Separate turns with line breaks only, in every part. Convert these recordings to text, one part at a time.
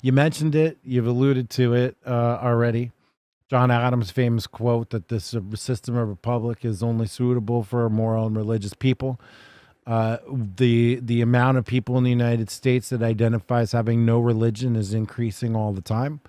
You mentioned it. You've alluded to it already. John Adams' famous quote that this system of republic is only suitable for moral and religious people. The amount of people in the United States that identify as having no religion is increasing all the time.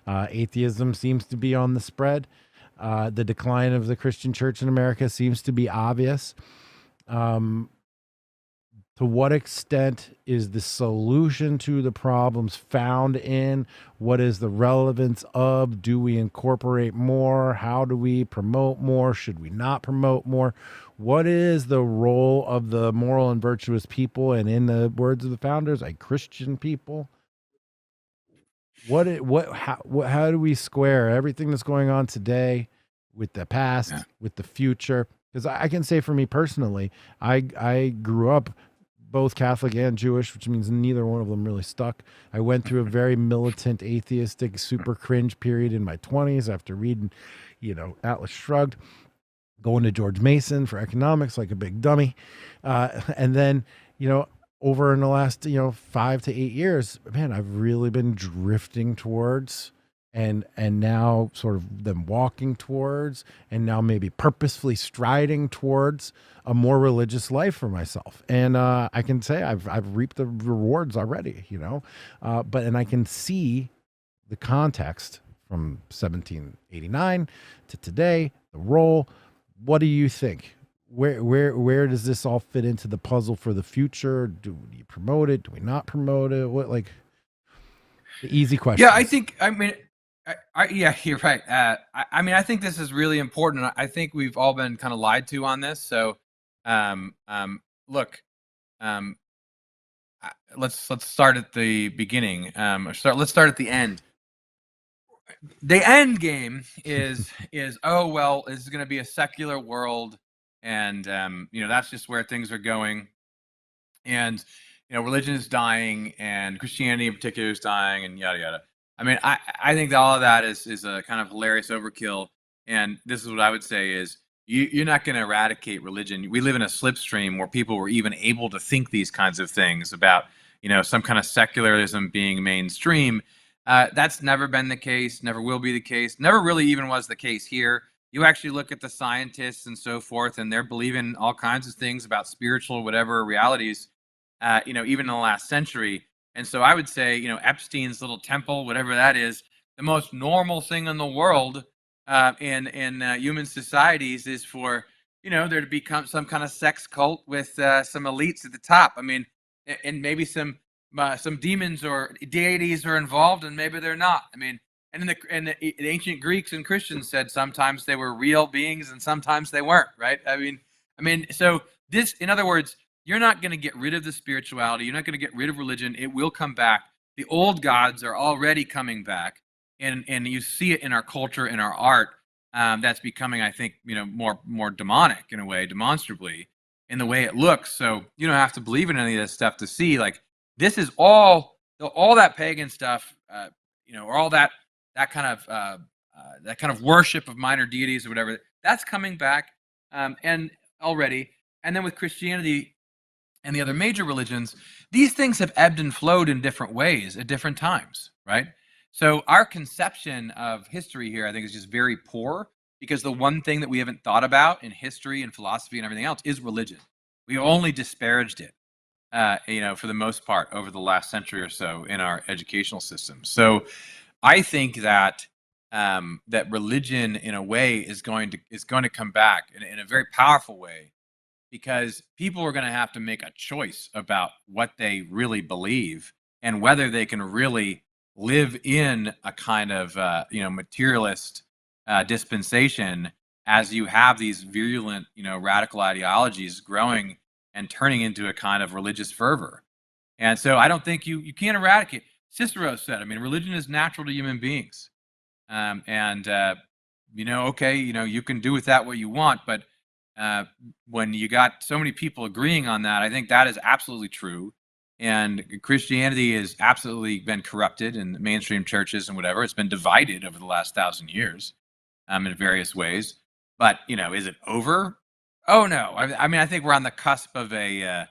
Atheism seems to be on the spread. The decline of the Christian church in America seems to be obvious. To what extent is the solution to the problems found in what is the relevance of? Do we incorporate more? How do we promote more? Should we not promote more? What is the role of the moral and virtuous people, and in the words of the founders, a Christian people? How do we square everything that's going on today with the past, with the future? Because I can say for me personally, I grew up both Catholic and Jewish, which means neither one of them really stuck. I went through a very militant, atheistic, super cringe period in my 20s after reading, Atlas Shrugged, going to George Mason for economics like a big dummy. And then, over in the last, 5 to 8 years, man, I've really been drifting towards and now sort of them walking towards, and now maybe purposefully striding towards a more religious life for myself. And I can say I've reaped the rewards already, and I can see the context from 1789 to today, the role. What do you think? Where does this all fit into the puzzle for the future? Do we promote it? Do we not promote it? What, like, the easy question?
Yeah, you're right. I think this is really important. I think we've all been kind of lied to on this. So, look, let's start at the beginning. Let's start at the end. The end game is oh well, this is going to be a secular world, and that's just where things are going, and religion is dying, and Christianity in particular is dying, and yada yada. I think that all of that is a kind of hilarious overkill. And this is what I would say is you're not going to eradicate religion. We live in a slipstream where people were even able to think these kinds of things about, some kind of secularism being mainstream. That's never been the case, never will be the case, never really even was the case here. You actually look at the scientists and so forth, and they're believing all kinds of things about spiritual, whatever realities, even in the last century. And so I would say, Epstein's little temple, whatever that is, the most normal thing in the world in human societies is for, there to become some kind of sex cult with some elites at the top. And maybe some demons or deities are involved, and maybe they're not. And the ancient Greeks and Christians said sometimes they were real beings and sometimes they weren't, right? So this, in other words, you're not going to get rid of the spirituality. You're not going to get rid of religion. It will come back. The old gods are already coming back, and you see it in our culture, in our art. That's becoming, I think, more demonic in a way, demonstrably, in the way it looks. So you don't have to believe in any of this stuff to see, like, this is all that pagan stuff, or all that kind of worship of minor deities or whatever. That's coming back, and already. And then with Christianity and the other major religions, these things have ebbed and flowed in different ways at different times, right? So our conception of history here, I think, is just very poor, because the one thing that we haven't thought about in history and philosophy and everything else is religion. We only disparaged it, for the most part over the last century or so in our educational system. So I think that that religion, in a way, is going to come back in a very powerful way, because people are going to have to make a choice about what they really believe and whether they can really live in a kind of materialist dispensation, as you have these virulent radical ideologies growing and turning into a kind of religious fervor. And so I don't think you can't eradicate. Cicero said, religion is natural to human beings, you can do with that what you want, but when you got so many people agreeing on that, I think that is absolutely true. And Christianity has absolutely been corrupted in mainstream churches and whatever. It's been divided over the last 1,000 years in various ways. But, is it over? Oh, no. I think we're on the cusp of a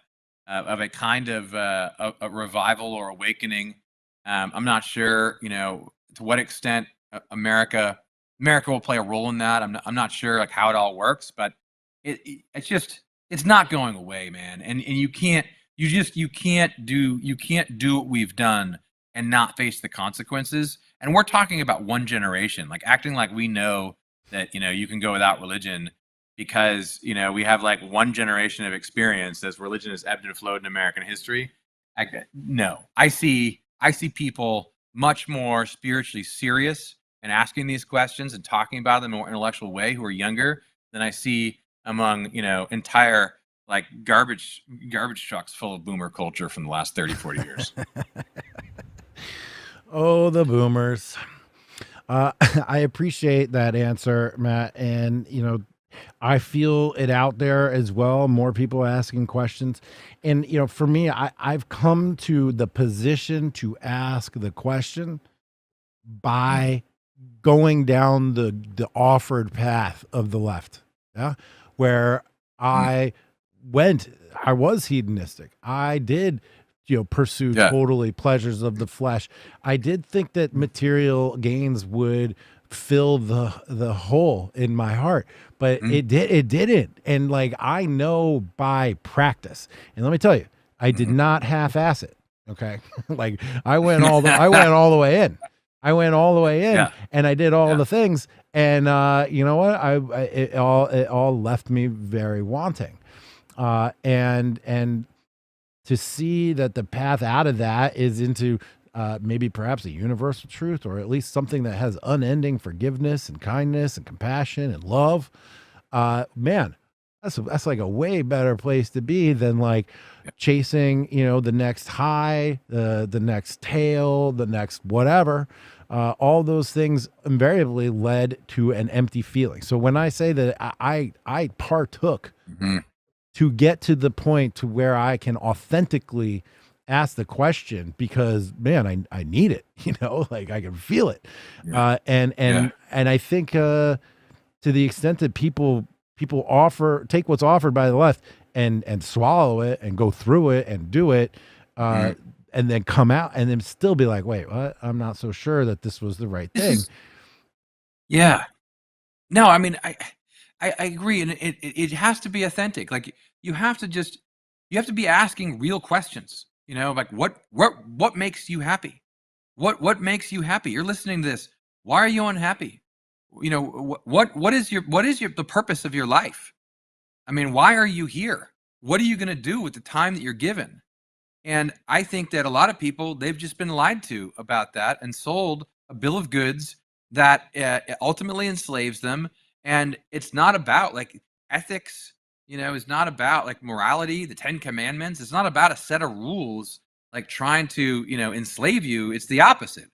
kind of a revival or awakening. I'm not sure, to what extent America will play a role in that. I'm not sure like how it all works, but it's just it's not going away, man. And you can't you can't do what we've done and not face the consequences. And we're talking about one generation, like acting like we know that you can go without religion because we have like one generation of experience as religion has ebbed and flowed in American history. No, I see people much more spiritually serious and asking these questions and talking about them in a more intellectual way who are younger than I see among entire like garbage trucks full of boomer culture from the last 30-40 years.
Oh, the boomers. I appreciate that answer, Matt. And, I feel it out there as well. More people asking questions. And, for me, I've come to the position to ask the question by going down the offered path of the left. Yeah. Where I was hedonistic. I did pursue totally pleasures of the flesh. I did think that material gains would fill the hole in my heart, but it didn't. And like, I know by practice, and let me tell you, I did not half-ass it. Okay. Like I went all the way in. And I did all the things. And you know what? It all left me very wanting. And to see that the path out of that is into maybe perhaps a universal truth, or at least something that has unending forgiveness and kindness and compassion and love, man, that's like a way better place to be than like chasing, the next high, the next tail, the next whatever. All those things invariably led to an empty feeling. So when I say that I partook to get to the point to where I can authentically ask the question, because man, I need it, like I can feel it. And I think to the extent that people take what's offered by the left and swallow it and go through it and do it, and then come out and then still be like, wait, what? I'm not so sure that this was the right thing.
No, I mean, I agree. And it has to be authentic. Like you have to be asking real questions, like what makes you happy? What makes you happy? You're listening to this. Why are you unhappy? What is the purpose of your life? I mean, why are you here? What are you going to do with the time that you're given? And I think that a lot of people, they've just been lied to about that and sold a bill of goods that ultimately enslaves them. And it's not about like ethics, is not about like morality, the 10 Commandments. It's not about a set of rules like trying to, enslave you. It's the opposite.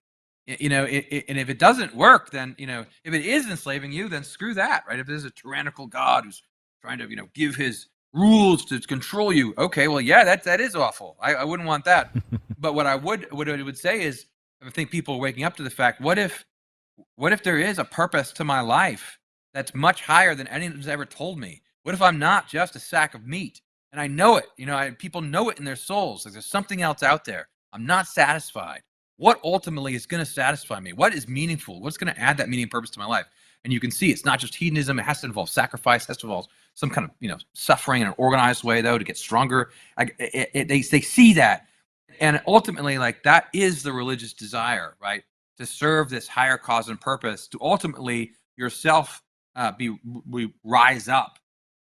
And if it doesn't work, then, if it is enslaving you, then screw that, right? If there's a tyrannical God who's trying to, give his rules to control you. Okay, well, yeah, that is awful. I wouldn't want that. But what I would say is, I think people are waking up to the fact, what if there is a purpose to my life that's much higher than anyone's ever told me? What if I'm not just a sack of meat? And I know it, people know it in their souls. Like there's something else out there. I'm not satisfied. What ultimately is going to satisfy me? What is meaningful? What's going to add that meaning and purpose to my life? And you can see it's not just hedonism. It has to involve sacrifice. It has to involve some kind of, suffering in an organized way, though, to get stronger. They see that. And ultimately, like that is the religious desire, right? To serve this higher cause and purpose, to ultimately yourself we rise up.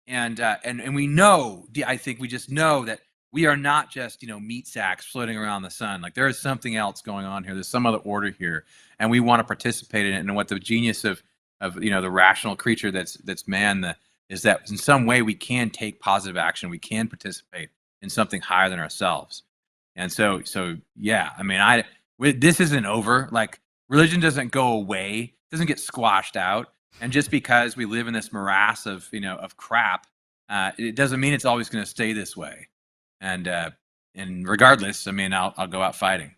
And we know, I think we just know that we are not just, meat sacks floating around the sun. Like there is something else going on here. There's some other order here. And we want to participate in it. And what the genius of the rational creature that's man is that in some way we can take positive action. We can participate in something higher than ourselves. And so yeah, I mean, this isn't over. Like religion doesn't go away, doesn't get squashed out. And just because we live in this morass of crap, it doesn't mean it's always going to stay this way. And regardless, I mean, I'll go out fighting.